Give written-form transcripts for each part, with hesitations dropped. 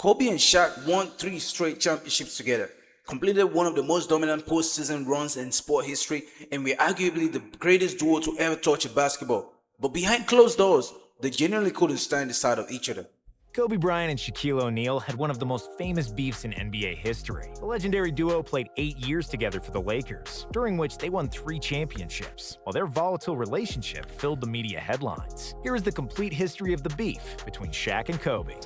Kobe and Shaq won 3 straight championships together, completed one of the most dominant postseason runs in sport history, and were arguably the greatest duo to ever touch a basketball. But behind closed doors, they genuinely couldn't stand the sight of each other. Kobe Bryant and Shaquille O'Neal had one of the most famous beefs in NBA history. The legendary duo played 8 years together for the Lakers, during which they won 3 championships, while their volatile relationship filled the media headlines. Here is the complete history of the beef between Shaq and Kobe.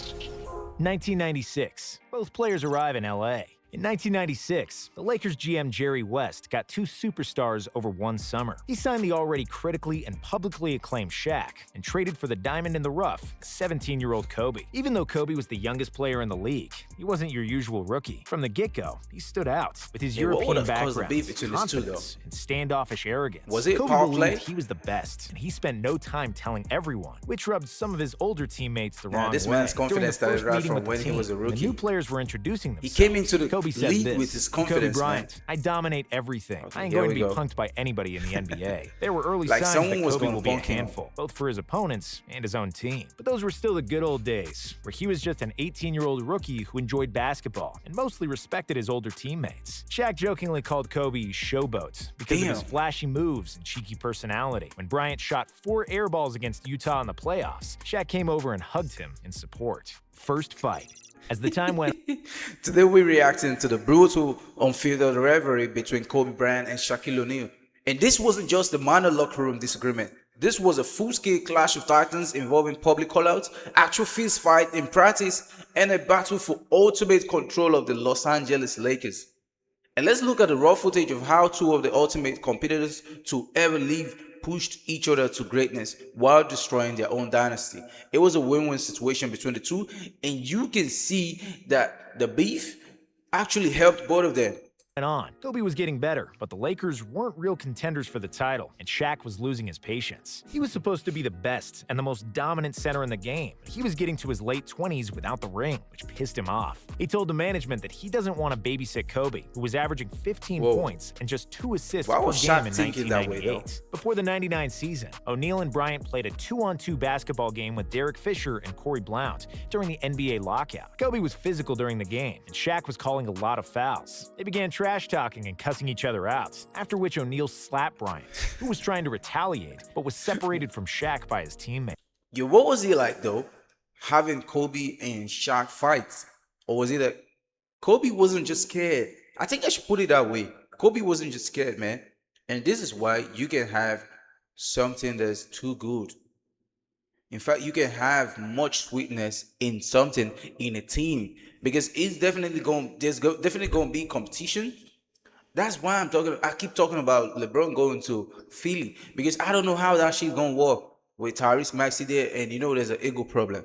1996. Both players arrive in LA. In 1996, the Lakers GM Jerry West got 2 superstars over one summer. He signed the already critically and publicly acclaimed Shaq and traded for the diamond in the rough, 17-year-old Kobe. Even though Kobe was the youngest player in the league, he wasn't your usual rookie. From the get-go, he stood out with his European background, confidence, and standoffish arrogance. Was it Kobe power believed play? he was the best, and he spent no time telling everyone, which rubbed some of his older teammates the wrong way. This man's During the confidence started first right meeting from with the when he team, was a when the rookie. new players were introducing He themselves. came into the Kobe said league this, with his to Kobe confidence, man. Bryant, I dominate everything. Okay, I ain't here going to we be go. punked by anybody in the NBA. There were early Like signs someone that was Kobe gonna will be a punk him. handful, both for his opponents and his own team. But those were still the good old days, where he was just an 18-year-old rookie who enjoyed basketball and mostly respected his older teammates. Shaq jokingly called Kobe Showboat because of his Damn. flashy moves and cheeky personality. When Bryant shot 4 air balls against Utah in the playoffs, Shaq came over and hugged him in support. First fight. As the time went Today we're reacting to the brutal on-field rivalry between Kobe Bryant and Shaquille O'Neal. And this wasn't just a minor locker room disagreement. This was a full-scale clash of titans involving public callouts, actual fist fight in practice, and a battle for ultimate control of the Los Angeles Lakers. And let's look at the raw footage of how 2 of the ultimate competitors to ever live pushed each other to greatness while destroying their own dynasty. It was a win-win situation between the two, and you can see that the beef actually helped both of them. on. Kobe was getting better, but the Lakers weren't real contenders for the title, and Shaq was losing his patience. He was supposed to be the best and the most dominant center in the game, but he was getting to his late 20s without the ring, which pissed him off. He told the management that he doesn't want to babysit Kobe, who was averaging 15 points and just 2 assists Why per was game Shaq in thinking that way, 1998. Before the 99 season, O'Neal and Bryant played a 2-on-2 basketball game with Derek Fisher and Corey Blount during the NBA lockout. Kobe was physical during the game, and Shaq was calling a lot of fouls. They began trash talking and cussing each other out, after which O'Neal slapped Bryant, who was trying to retaliate, but was separated from Shaq by his teammate. Yo, what was it like though, having Kobe and Shaq fights? Or was it that Kobe wasn't just scared? I think I should put it that way. Kobe wasn't just scared, man. And this is why you can have something that's too good. In fact, you can have much sweetness in something in a team because it's definitely going. Definitely going to be competition. That's why I keep talking about LeBron going to Philly because I don't know how that shit gonna work with Tyrese Maxey there, and you know there's an ego problem.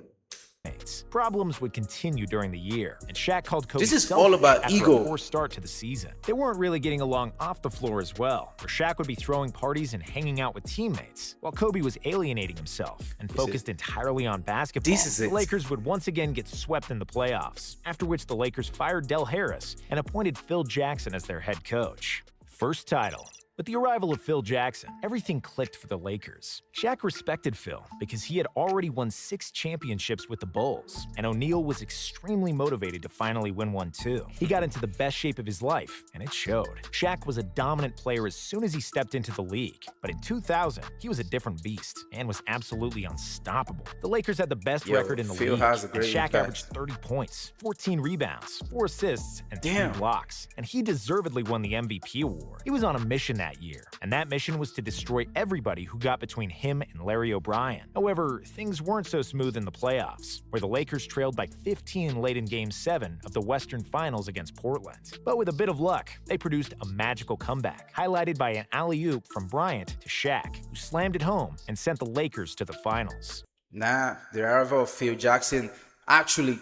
Problems would continue during the year, and Shaq called Kobe This is selfish all about after ego. a poor start to the season. They weren't really getting along off the floor as well, where Shaq would be throwing parties and hanging out with teammates, while Kobe was alienating himself and focused entirely on basketball. This is The it. Lakers would once again get swept in the playoffs, after which the Lakers fired Del Harris and appointed Phil Jackson as their head coach. First title. With the arrival of Phil Jackson, everything clicked for the Lakers. Shaq respected Phil because he had already won 6 championships with the Bulls, and O'Neal was extremely motivated to finally win one too. He got into the best shape of his life, and it showed. Shaq was a dominant player as soon as he stepped into the league, but in 2000, he was a different beast and was absolutely unstoppable. The Lakers had the best record in the Phil league, has a and great Shaq impact. averaged 30 points, 14 rebounds, 4 assists, and 3 Damn. blocks, and he deservedly won the MVP award. He was on a mission that year, and that mission was to destroy everybody who got between him and Larry O'Brien. However, things weren't so smooth in the playoffs, where the Lakers trailed by 15 late in Game 7 of the Western Finals against Portland. But with a bit of luck, they produced a magical comeback, highlighted by an alley-oop from Bryant to Shaq, who slammed it home and sent the Lakers to the finals. Nah, the arrival of Phil Jackson actually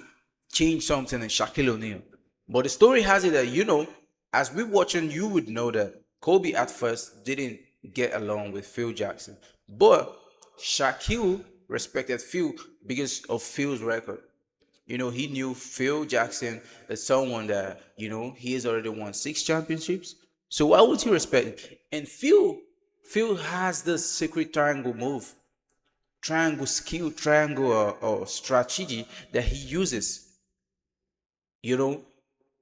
changed something in Shaquille O'Neal. But the story has it that, as we watching, you would know that Kobe at first didn't get along with Phil Jackson. But Shaquille respected Phil because of Phil's record. He knew Phil Jackson as someone that, he has already won 6 championships. So why would he respect him? And Phil has this secret triangle move, triangle skill, triangle or strategy that he uses. You know,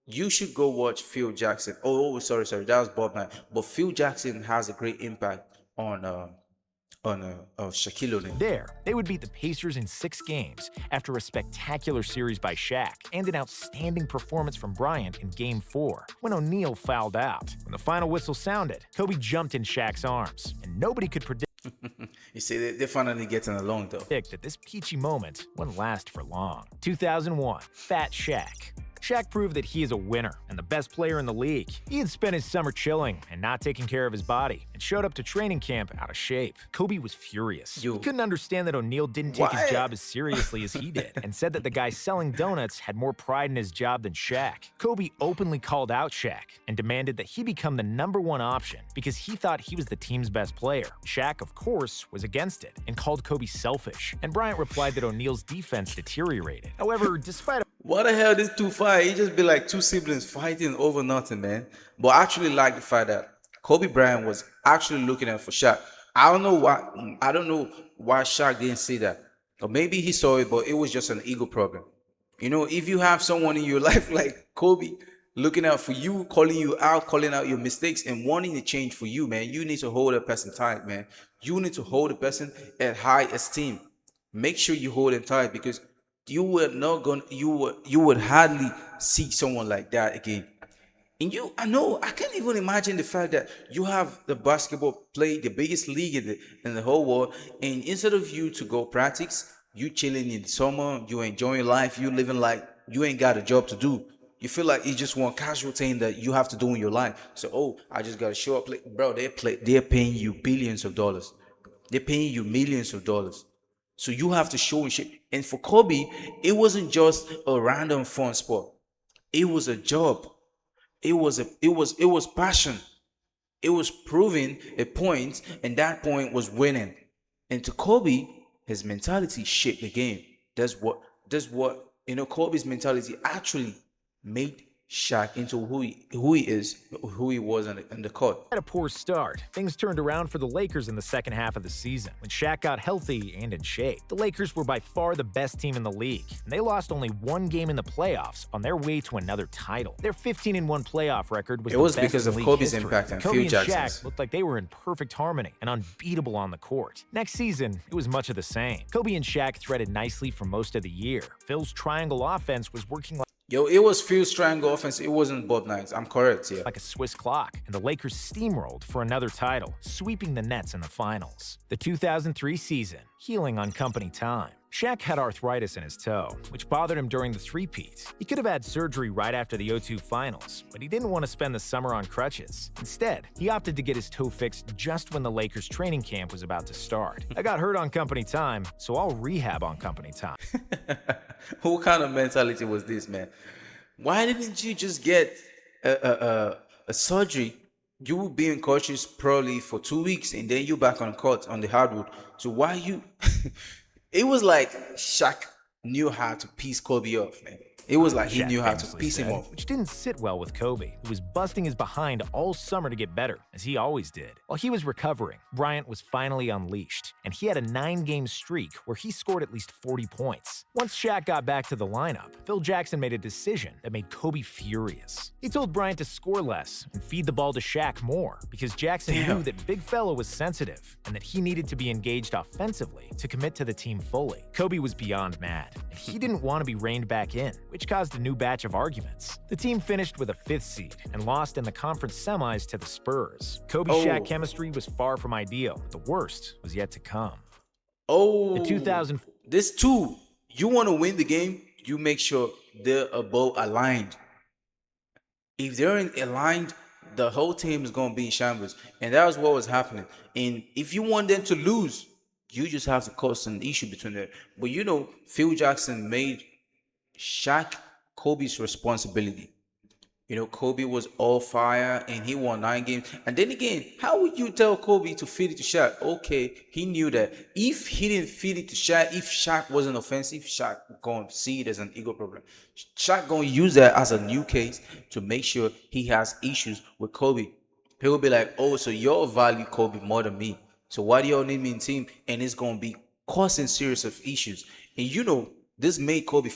you should go watch Phil Jackson. Sorry, that was Bob Knight. But Phil Jackson has a great impact on Shaquille O'Neal. There, they would beat the Pacers in 6 games after a spectacular series by Shaq and an outstanding performance from Bryant in Game 4 when O'Neal fouled out. When the final whistle sounded, Kobe jumped in Shaq's arms, and nobody could predict You see, they're finally getting along though. that this peachy moment wouldn't last for long. 2001, Fat Shaq. Shaq proved that he is a winner and the best player in the league. He had spent his summer chilling and not taking care of his body and showed up to training camp out of shape. Kobe was furious. He couldn't understand that O'Neal didn't take his job as seriously as he did and said that the guy selling donuts had more pride in his job than Shaq. Kobe openly called out Shaq and demanded that he become the #1 option because he thought he was the team's best player. Shaq, of course, was against it and called Kobe selfish, and Bryant replied that O'Neal's defense deteriorated. However, despite What the hell, these two fight? It just be like two siblings fighting over nothing, man. But I actually like the fact that Kobe Bryant was actually looking out for Shaq. I don't know why. I don't know why Shaq didn't see that, or maybe he saw it, but it was just an ego problem. You know, if you have someone in your life like Kobe looking out for you, calling you out, calling out your mistakes, and wanting to change for you, man, you need to hold that person tight, man. You need to hold the person at high esteem. Make sure you hold him tight because you would not going you would hardly see someone like that again. And I know, I can't even imagine the fact that you have the basketball play the biggest league in the whole world, and instead of you to go practice, you chilling in the summer, you enjoying life, you living like you ain't got a job to do. You feel like it's just one casual thing that you have to do in your life. So, oh, I just gotta show up, bro. They're paying you billions of dollars. They're paying you millions of dollars. So you have to show and shit. And for Kobe, it wasn't just a random fun sport. It was a job. It was passion. It was proving a point, and that point was winning. And to Kobe, his mentality shaped the game. That's what Kobe's mentality actually made Shaq into who he was on the court. had a poor start, things turned around for the Lakers in the second half of the season when Shaq got healthy and in shape. The Lakers were by far the best team in the league, and they lost only 1 game in the playoffs on their way to another title. Their 15-1 playoff record was It was the best because in of league Kobe's history. impact and Kobe Phil and Jackson's. Shaq looked like they were in perfect harmony and unbeatable on the court. Next season, it was much of the same. Kobe and Shaq threaded nicely for most of the year. Phil's triangle offense was working Yo, it was Phil's triangle offense. It wasn't Bob Knight. I'm correct, yeah. like a Swiss clock, and the Lakers steamrolled for another title, sweeping the Nets in the finals. The 2003 season, healing on company time. Shaq had arthritis in his toe, which bothered him during the three-peat. He could have had surgery right after the '02 finals, but he didn't want to spend the summer on crutches. Instead, he opted to get his toe fixed just when the Lakers training camp was about to start. I got hurt on company time, so I'll rehab on company time. What kind of mentality was this, man? Why didn't you just get a surgery? You would be in crutches probably for 2 weeks, and then you back on court on the hardwood. So why you? It was like Shaq knew how to piece Kobe off, man. It was like he Shaq knew how to famously piece him said, off. which didn't sit well with Kobe, who was busting his behind all summer to get better, as he always did. While he was recovering, Bryant was finally unleashed, and he had a 9-game streak where he scored at least 40 points. Once Shaq got back to the lineup, Phil Jackson made a decision that made Kobe furious. He told Bryant to score less and feed the ball to Shaq more, because Jackson knew that Big Fella was sensitive and that he needed to be engaged offensively to commit to the team fully. Kobe was beyond mad, and he didn't want to be reined back in, which caused a new batch of arguments. The team finished with a 5th seed and lost in the conference semis to the Spurs. Kobe-Shaq chemistry was far from ideal. The worst was yet to come. Oh, The 2000 this too. You want to win the game, you make sure they're above aligned. If they're in aligned, the whole team is going to be in shambles, and that was what was happening. And if you want them to lose, you just have to cause an issue between them. But Phil Jackson made Shaq Kobe's responsibility. Kobe was all fire and he won 9 games. And then again, how would you tell Kobe to feed it to Shaq? Okay, he knew that if he didn't feed it to Shaq, if Shaq wasn't offensive, Shaq gonna see it as an ego problem. Shaq gonna use that as a new case to make sure he has issues with Kobe. He will be like, oh, so y'all value Kobe more than me. So why do y'all need me in team? And it's gonna be causing serious of issues. And this made Kobe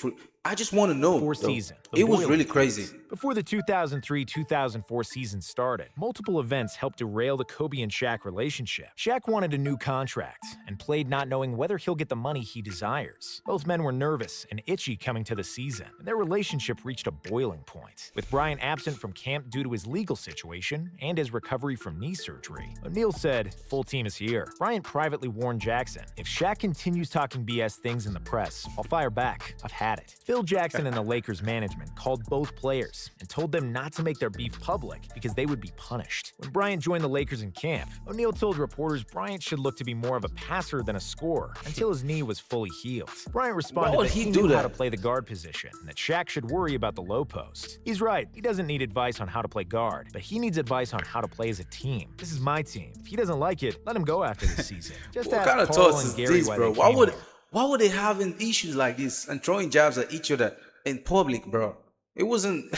I just want to know. Four Though. season. It was really crazy. Before the 2003-2004 season started, multiple events helped derail the Kobe and Shaq relationship. Shaq wanted a new contract and played not knowing whether he'll get the money he desires. Both men were nervous and itchy coming to the season, and their relationship reached a boiling point. With Bryant absent from camp due to his legal situation and his recovery from knee surgery, O'Neal said, "Full team is here." Bryant privately warned Jackson, "If Shaq continues talking BS things in the press, I'll fire back. I've had it." Phil Jackson and the Lakers management called both players and told them not to make their beef public because they would be punished. When Bryant joined the Lakers in camp, O'Neal told reporters Bryant should look to be more of a passer than a scorer until his knee was fully healed. Bryant responded that he knew how to play the guard position and that Shaq should worry about the low post. He's right, he doesn't need advice on how to play guard, but he needs advice on how to play as a team. This is my team. If he doesn't like it, let him go after this season. Just What ask kind of Paul thoughts and is Gary this, why bro? they came here. Why would they having issues like this and throwing jabs at each other in public, bro? It wasn't.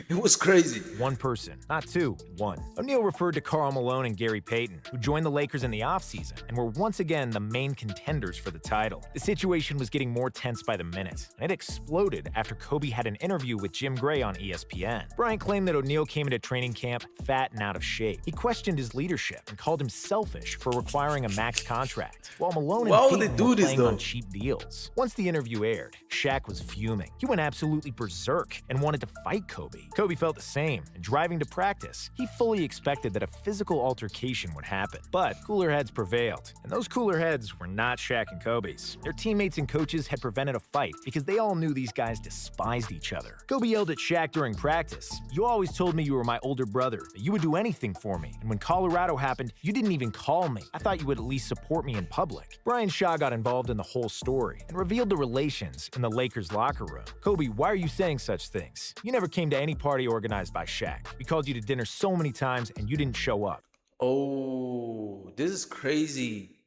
It was crazy. One person, not two, one. O'Neal referred to Karl Malone and Gary Payton, who joined the Lakers in the offseason and were once again the main contenders for the title. The situation was getting more tense by the minute, and it exploded after Kobe had an interview with Jim Gray on ESPN. Bryant claimed that O'Neal came into training camp fat and out of shape. He questioned his leadership and called him selfish for requiring a max contract, while Malone Why and would they Payton do were this, playing though? on cheap deals. Once the interview aired, Shaq was fuming. He went absolutely berserk and wanted to fight Kobe. Kobe felt the same, and driving to practice, he fully expected that a physical altercation would happen. But cooler heads prevailed, and those cooler heads were not Shaq and Kobe's. Their teammates and coaches had prevented a fight because they all knew these guys despised each other. Kobe yelled at Shaq during practice, "You always told me you were my older brother, that you would do anything for me, and when Colorado happened, you didn't even call me. I thought you would at least support me in public." Brian Shaw got involved in the whole story and revealed the relations in the Lakers locker room. "Kobe, why are you saying such things? You never came to any party organized by Shaq. We called you to dinner so many times and you didn't show up." Oh, this is crazy.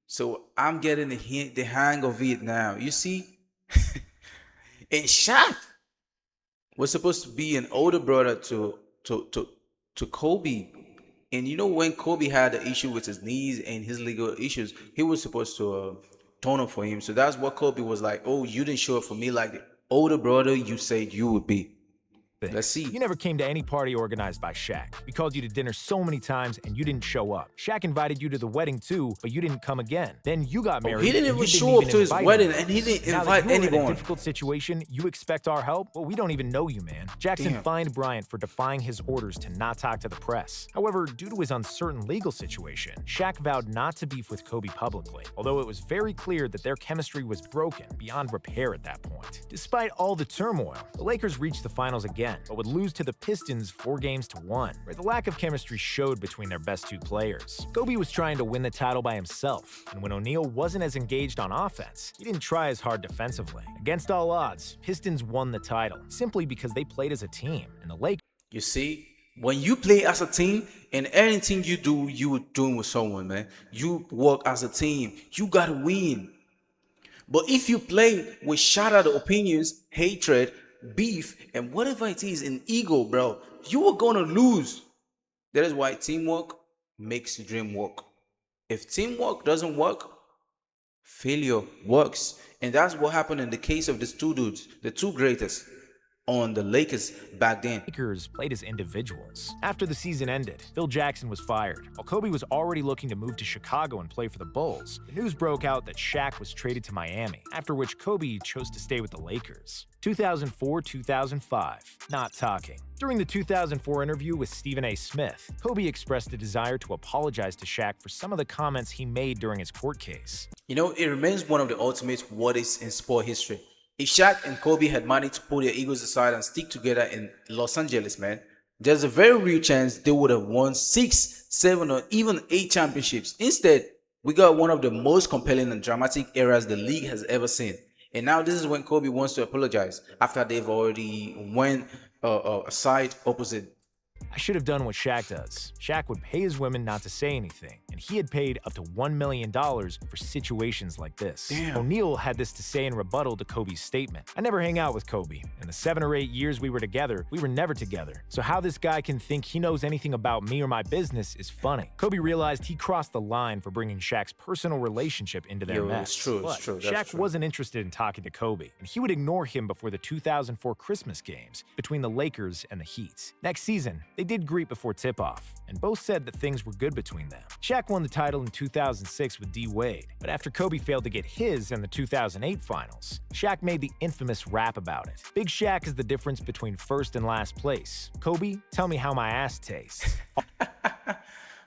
So I'm getting the hang of it now. You see, and Shaq was supposed to be an older brother to Kobe. And you know when Kobe had the issue with his knees and his legal issues, he was supposed to tone up for him. So that's what Kobe was like. "Oh, you didn't show up for me like the older brother you said you would be." Let's see. "You never came to any party organized by Shaq. We called you to dinner so many times and you didn't show up. Shaq invited you to the wedding too, but you didn't come again. Then you got married. He didn't and even you show up to his invite wedding, anyone. and he didn't Now invite that you were in a anyone. difficult situation, you expect our help? Well, we don't even know you, man." Jackson Damn. fined Bryant for defying his orders to not talk to the press. However, due to his uncertain legal situation, Shaq vowed not to beef with Kobe publicly, although it was very clear that their chemistry was broken beyond repair at that point. Despite all the turmoil, the Lakers reached the finals again, but would lose to the Pistons 4-1, where the lack of chemistry showed between their best two players. Kobe was trying to win the title by himself, and when O'Neal wasn't as engaged on offense, he didn't try as hard defensively. Against all odds, Pistons won the title, simply because they played as a team, and the Lakers You see, when you play as a team and anything you do, you are doing with someone, man. You work as a team. You gotta win. But if you play with shattered opinions, hatred, beef, and whatever it is in ego, bro, you are gonna lose. That is why teamwork makes the dream work. If teamwork doesn't work, failure works. And that's what happened in the case of these two dudes, the two greatest on the Lakers back then. played as individuals. After the season ended, Phil Jackson was fired. While Kobe was already looking to move to Chicago and play for the Bulls, the news broke out that Shaq was traded to Miami, after which Kobe chose to stay with the Lakers. 2004-2005, not talking. During the 2004 interview with Stephen A. Smith, Kobe expressed a desire to apologize to Shaq for some of the comments he made during his court case. You know, it remains one of the ultimate what-ifs in sport history. If Shaq and Kobe had managed to put their egos aside and stick together in Los Angeles, man, there's a very real chance they would have won 6, 7, or even 8 championships. Instead, we got one of the most compelling and dramatic eras the league has ever seen. And now this is when Kobe wants to apologize after they've already went a side opposite I should have done what Shaq does. Shaq would pay his women not to say anything, and he had paid up to $1 million for situations like this. Damn. O'Neal had this to say in rebuttal to Kobe's statement. I never hang out with Kobe. In the 7 or 8 years we were together, we were never together. So how this guy can think he knows anything about me or my business is funny. Kobe realized he crossed the line for bringing Shaq's personal relationship into their mess. It's true, But it's true. Shaq wasn't interested in talking to Kobe, and he would ignore him before the 2004 Christmas games between the Lakers and the Heat. Next season, they did greet before tip-off, and both said that things were good between them. Shaq won the title in 2006 with D. Wade, but after Kobe failed to get his in the 2008 finals, Shaq made the infamous rap about it. Big Shaq is the difference between first and last place. Kobe, tell me how my ass tastes.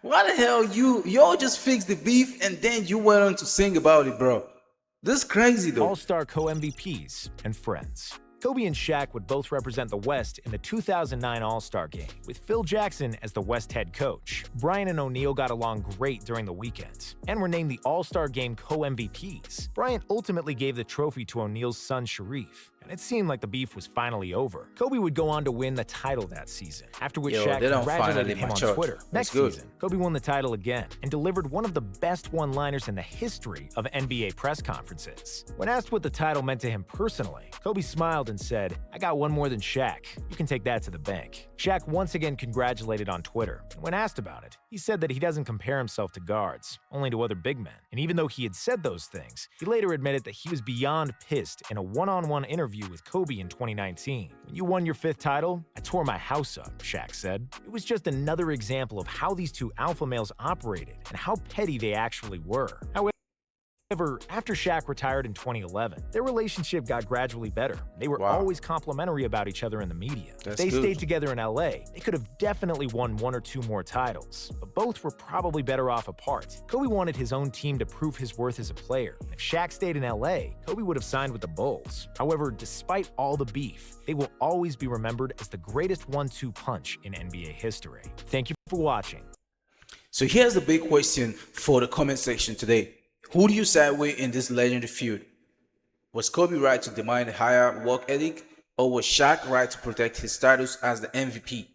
Why the hell y'all just fixed the beef and then you went on to sing about it, bro? This is crazy though. All-Star co-MVPs and friends. Kobe and Shaq would both represent the West in the 2009 All-Star Game, with Phil Jackson as the West head coach. Bryant and O'Neal got along great during the weekend, and were named the All-Star Game co-MVPs. Bryant ultimately gave the trophy to O'Neal's son Sharif, and it seemed like the beef was finally over. Kobe would go on to win the title that season, after which Shaq congratulated him on Twitter. Next season, Kobe won the title again, and delivered one of the best one-liners in the history of NBA press conferences. When asked what the title meant to him personally, Kobe smiled and said, "I got one more than Shaq. You can take that to the bank." Shaq once again congratulated on Twitter, and when asked about it, he said that he doesn't compare himself to guards, only to other big men. And even though he had said those things, he later admitted that he was beyond pissed in a one-on-one interview with Kobe in 2019. "When you won your 5th title, I tore my house up," Shaq said. It was just another example of how these two alpha males operated and how petty they actually were. However, after Shaq retired in 2011, their relationship got gradually better. They were always complimentary about each other in the media. If they stayed together in LA, they could have definitely won 1 or 2 more titles, but both were probably better off apart. Kobe wanted his own team to prove his worth as a player. If Shaq stayed in LA, Kobe would have signed with the Bulls. However, despite all the beef, they will always be remembered as the greatest 1-2 punch in NBA history. Thank you for watching. So here's the big question for the comment section today. Who do you side with in this legendary feud? Was Kobe right to demand a higher work ethic, or was Shaq right to protect his status as the MVP?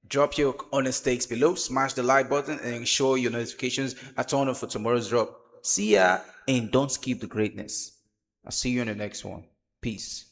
Drop your honest takes below, smash the like button, and ensure your notifications are turned on for tomorrow's drop. See ya, and don't skip the greatness. I'll see you in the next one. Peace.